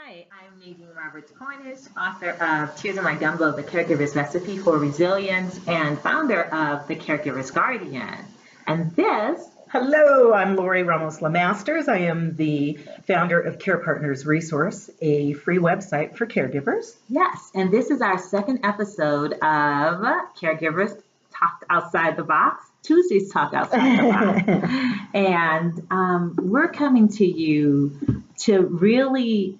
Hi, I'm Nadine Roberts Cornish, author of Tears in My Gumbo, The Caregiver's Recipe for Resilience, and founder of The Caregiver's Guardian. And this. Hello, I'm Lori Ramos LeMasters. I am the founder of Care Partners Resource, a free website for caregivers. Yes, and this is our second episode of Caregivers Talk Outside the Box, Tuesdays Talk Outside the Box. And we're coming to you to really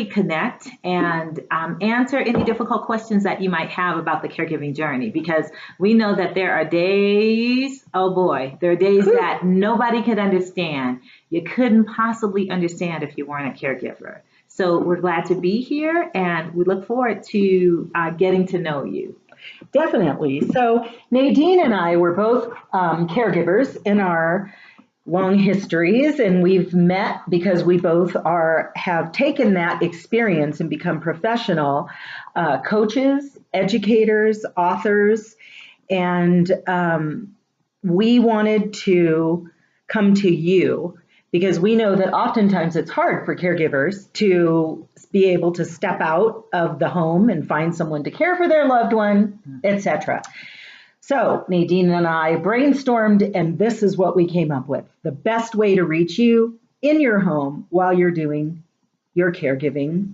connect and answer any difficult questions that you might have about the caregiving journey, because we know that there are days, oh boy, there are days that nobody could understand. You couldn't possibly understand if you weren't a caregiver. So we're glad to be here, and we look forward to getting to know you. Definitely. So Nadine and I were both caregivers in our long histories, and we've met because we both have taken that experience and become professional coaches, educators, authors, and we wanted to come to you because we know that oftentimes it's hard for caregivers to be able to step out of the home and find someone to care for their loved one, etc. So Nadine and I brainstormed, and this is what we came up with. The best way to reach you in your home while you're doing your caregiving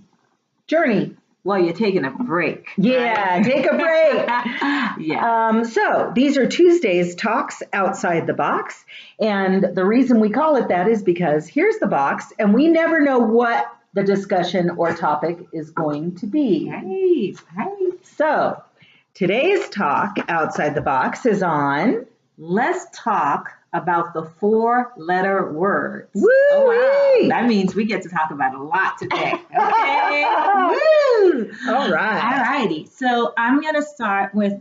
journey. While you're taking a break. Yeah, right? Take a break. Yeah. So these are Tuesdays Talks Outside the Box. And the reason we call it that is because here's the box, and we never know what the discussion or topic is going to be. Right. So today's talk outside the box is on... Let's talk about the four-letter words. Woo! Oh, wow. That means we get to talk about a lot today. Okay? Woo! All right. All righty. So I'm going to start with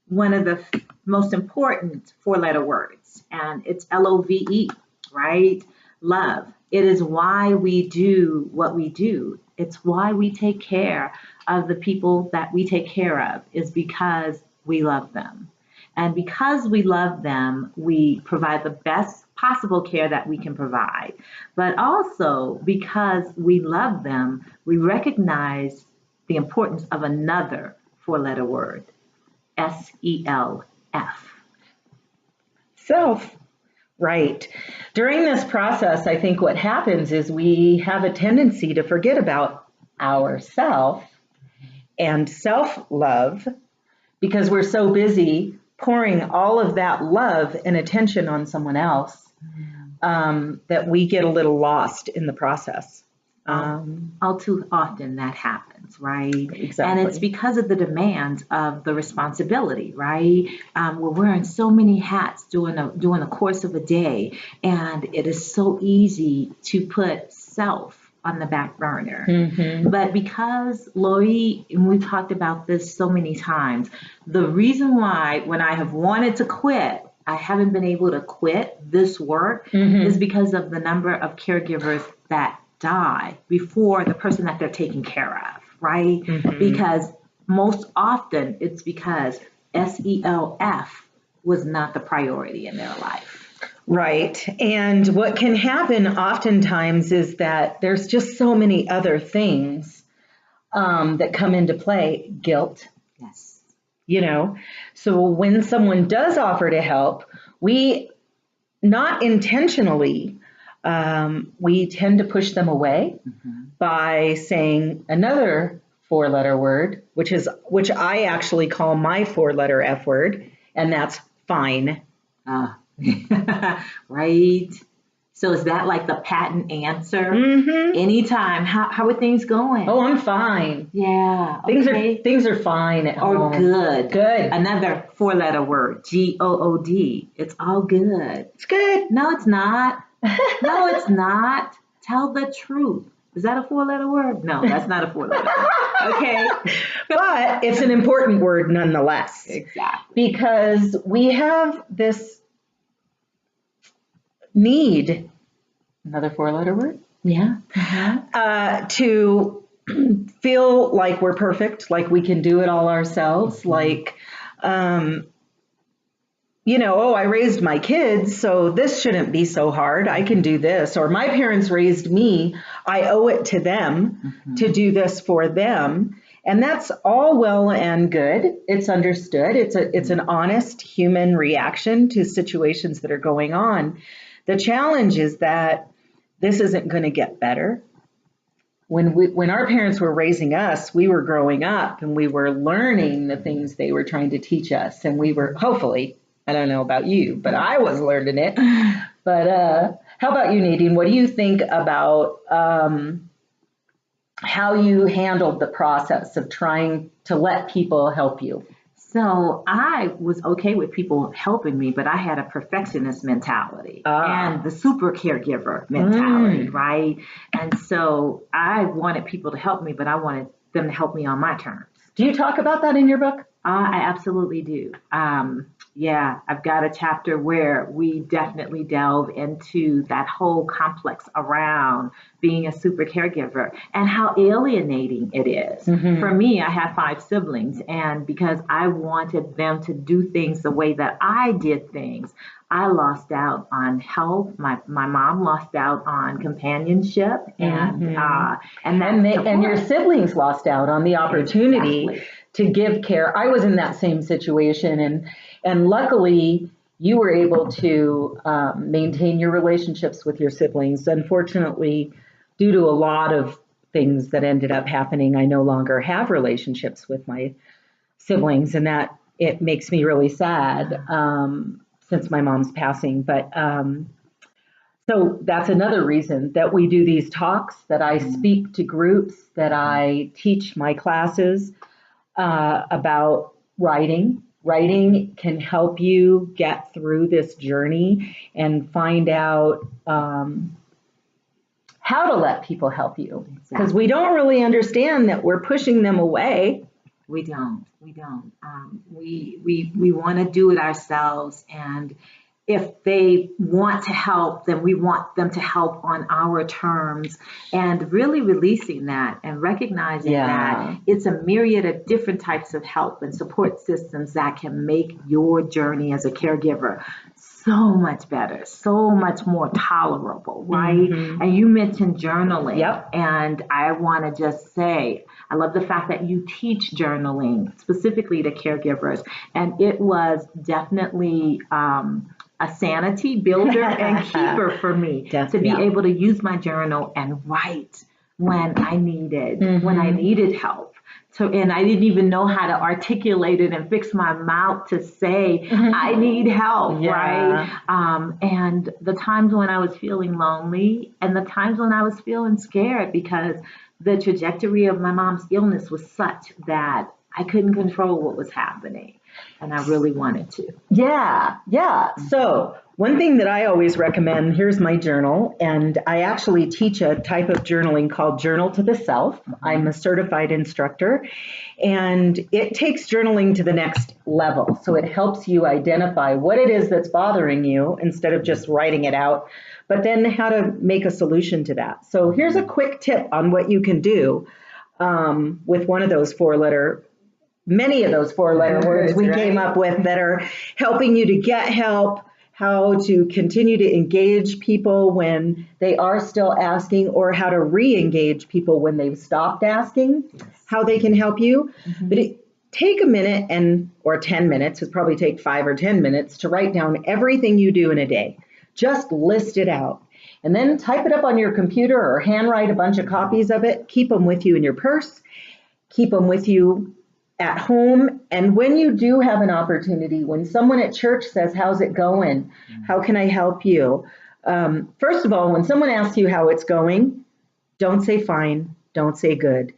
one of the most important four-letter words, and it's LOVE, right? Love. It is why we do what we do. It's why we take care of the people that we take care of, is because we love them. And because we love them, we provide the best possible care that we can provide. But also because we love them, we recognize the importance of another four-letter word, SELF. Self. Right. During this process, I think what happens is we have a tendency to forget about ourself and self-love because we're so busy pouring all of that love and attention on someone else that we get a little lost in the process. All too often that happens, right? Exactly. And it's because of the demands of the responsibility, right? We're wearing so many hats during the course of a day, and it is so easy to put self on the back burner. Mm-hmm. But because, Lori, and we've talked about this so many times, the reason why when I have wanted to quit, I haven't been able to quit this work is because of the number of caregivers that die before the person that they're taking care of, right? Because most often it's because SELF was not the priority in their life. Right. And what can happen oftentimes is that there's just so many other things that come into play. Guilt. Yes. You know, so when someone does offer to help, we not intentionally, we tend to push them away by saying another four-letter word, which I actually call my four-letter F word, and that's fine. Right. So is that like the patent answer? Anytime. How are things going? Oh, I'm fine. Yeah. Things are fine at home. Or good. Good. Another four-letter word, GOOD. It's all good. It's good. No, it's not. No, it's not. Tell the truth. Is that a four-letter word? No, that's not a four-letter word. Okay. But it's an important word nonetheless. Exactly. Because we have this need, another four-letter word? Yeah. To feel like we're perfect, like we can do it all ourselves, like I raised my kids, so this shouldn't be so hard. I can do this. Or my parents raised me. I owe it to them to do this for them. And that's all well and good. It's understood. It's an honest human reaction to situations that are going on. The challenge is that this isn't going to get better. When our parents were raising us, we were growing up and we were learning the things they were trying to teach us. And we were, hopefully, I don't know about you, but I was learning it. But how about you, Nadine? What do you think about how you handled the process of trying to let people help you? So I was okay with people helping me, but I had a perfectionist mentality and the super caregiver mentality, right? And so I wanted people to help me, but I wanted them to help me on my terms. Do you talk about that in your book? I absolutely do. Yeah, I've got a chapter where we definitely delve into that whole complex around being a super caregiver and how alienating it is. For me, I have 5 siblings, and because I wanted them to do things the way that I did things, I lost out on help. My mom lost out on companionship, and your siblings lost out on the opportunity to give care. I was in that same situation, and luckily you were able to maintain your relationships with your siblings. Unfortunately, due to a lot of things that ended up happening, I no longer have relationships with my siblings, and that it makes me really sad since my mom's passing. But so that's another reason that we do these talks, that I speak to groups, that I teach my classes about writing. Writing can help you get through this journey and find out how to let people help you. Because we don't really understand that we're pushing them away. We don't. We want to do it ourselves, and if they want to help, then we want them to help on our terms, and really releasing that and recognizing that it's a myriad of different types of help and support systems that can make your journey as a caregiver so much better, so much more tolerable, right? And you mentioned journaling. And I want to just say, I love the fact that you teach journaling specifically to caregivers. And it was definitely a sanity builder and keeper for me to be able to use my journal and write when I needed help. So, and I didn't even know how to articulate it and fix my mouth to say, I need help, right? And the times when I was feeling lonely and the times when I was feeling scared, because the trajectory of my mom's illness was such that I couldn't control what was happening. And I really wanted to. So one thing that I always recommend, here's my journal, and I actually teach a type of journaling called Journal to the Self. I'm a certified instructor, and it takes journaling to the next level. So it helps you identify what it is that's bothering you instead of just writing it out, but then how to make a solution to that. So here's a quick tip on what you can do with one of those many of those 4-letter words we came up with that are helping you to get help, how to continue to engage people when they are still asking, or how to re-engage people when they've stopped asking, how they can help you. But take a minute or 10 minutes, it'd probably take 5 or 10 minutes to write down everything you do in a day. Just list it out. And then type it up on your computer or handwrite a bunch of copies of it. Keep them with you in your purse. Keep them with you at home. And when you do have an opportunity, when someone at church says, how's it going? How can I help you? First of all, when someone asks you how it's going, don't say fine. Don't say good.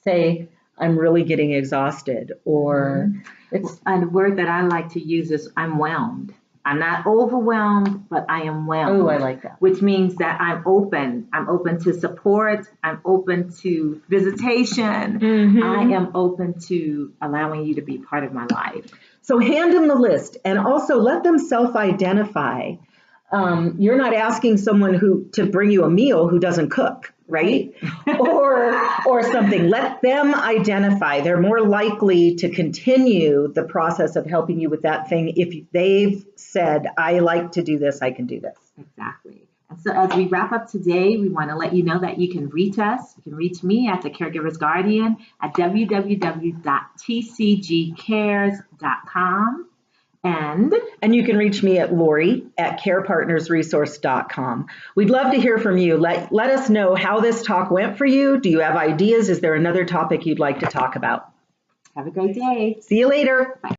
Say, I'm really getting exhausted. Or it's a word that I like to use is I'm whelmed. I'm not overwhelmed, but I am whelmed. Oh, I like that. Which means that I'm open. I'm open to support. I'm open to visitation. I am open to allowing you to be part of my life. So hand them the list, and also let them self-identify You're not asking someone to bring you a meal who doesn't cook, right? or something. Let them identify. They're more likely to continue the process of helping you with that thing if they've said, I like to do this, I can do this. Exactly. And so as we wrap up today, we want to let you know that you can reach us. You can reach me at the Caregiver's Guardian at www.tcgcares.com. And you can reach me at Lori at carepartnersresource.com. We'd love to hear from you. Let us know how this talk went for you. Do you have ideas? Is there another topic you'd like to talk about? Have a great day. See you later. Bye.